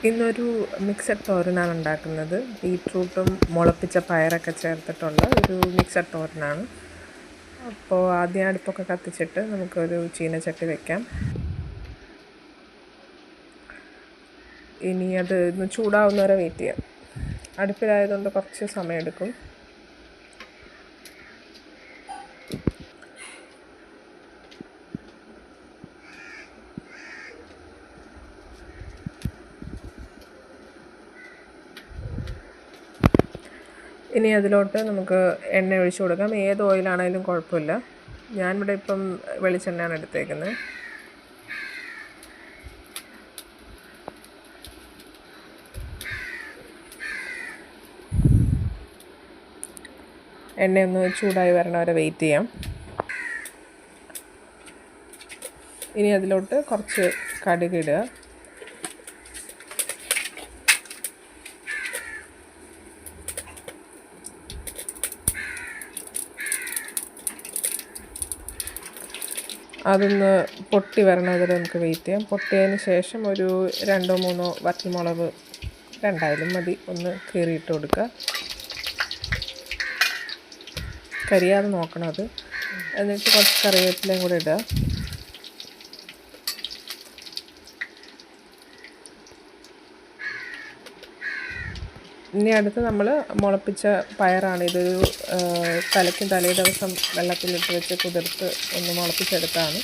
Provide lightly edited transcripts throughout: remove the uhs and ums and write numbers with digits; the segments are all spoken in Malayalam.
ഇന്നൊരു മിക്സഡ് തോരനാണ് ഉണ്ടാക്കുന്നത്. ബീറ്റ്റൂട്ടും മുളപ്പിച്ച പയറൊക്കെ ചേർത്തിട്ടുള്ള ഒരു മിക്സഡ് തോരനാണ്. അപ്പോൾ ആദ്യം അടുപ്പൊക്കെ കത്തിച്ചിട്ട് നമുക്കൊരു ചീനച്ചട്ടി വയ്ക്കാം. ഇനി അത് ഒന്ന് ചൂടാവുന്നവരെ വെയിറ്റ് ചെയ്യാം. അടുപ്പിലായതുകൊണ്ട് കുറച്ച് സമയമെടുക്കും. ഇനി അതിലോട്ട് നമുക്ക് എണ്ണ ഒഴിച്ചു കൊടുക്കാം. ഏത് ഓയിലാണെങ്കിലും കുഴപ്പമില്ല. ഞാനിവിടെ ഇപ്പം വെളിച്ചെണ്ണയാണ് എടുത്തേക്കുന്നത്. എണ്ണയൊന്ന് ചൂടായി വരണ വരെ വെയിറ്റ് ചെയ്യാം. ഇനി അതിലോട്ട് കുറച്ച് കടുക് ഇടുക. അതൊന്ന് പൊട്ടി വരണത് വരെ നമുക്ക് വെയിറ്റ് ചെയ്യാം. പൊട്ടിയതിന് ശേഷം ഒരു 2-3 വറ്റൽമുളക്, രണ്ടായാലും മതി, ഒന്ന് കീറിയിട്ട് കൊടുക്കുക. കരിയാതെ നോക്കണം അത്. എന്നിട്ട് കുറച്ച് കറിവേപ്പിലയും കൂടെ ഇടുക. ഇനി അടുത്ത് നമ്മൾ മുളപ്പിച്ച പയറാണ്. ഇതൊരു തലയ്ക്കും തലേ ദിവസം വെള്ളത്തിലിട്ട് വെച്ച് കുതിർത്ത് ഒന്ന് മുളപ്പിച്ചെടുത്താണ്.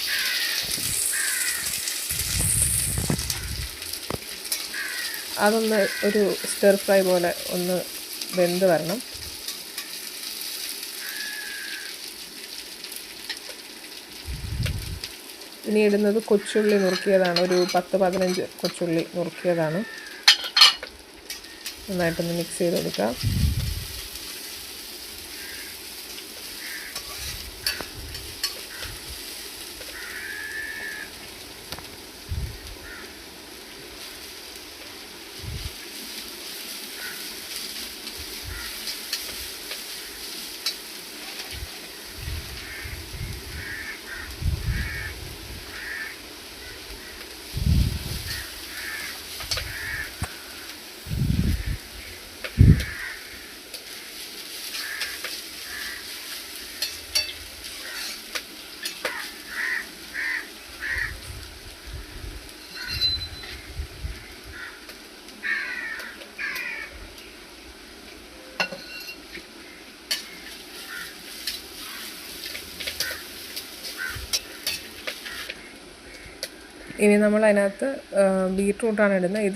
അതൊന്ന് ഒരു സ്റ്റിർ ഫ്രൈ പോലെ ഒന്ന് വെന്ത് വരണം. ഇനി ഇടുന്നത് കൊച്ചുള്ളി നുറുക്കിയതാണ്. ഒരു 10-15 കൊച്ചുള്ളി നുറുക്കിയതാണ്. നന്നായിട്ടൊന്ന് മിക്സ് ചെയ്ത് കൊടുക്കാം. ഇനി നമ്മൾ അതിനകത്ത് ബീറ്റ്റൂട്ടാണ് ഇടുന്നത്. ഇത്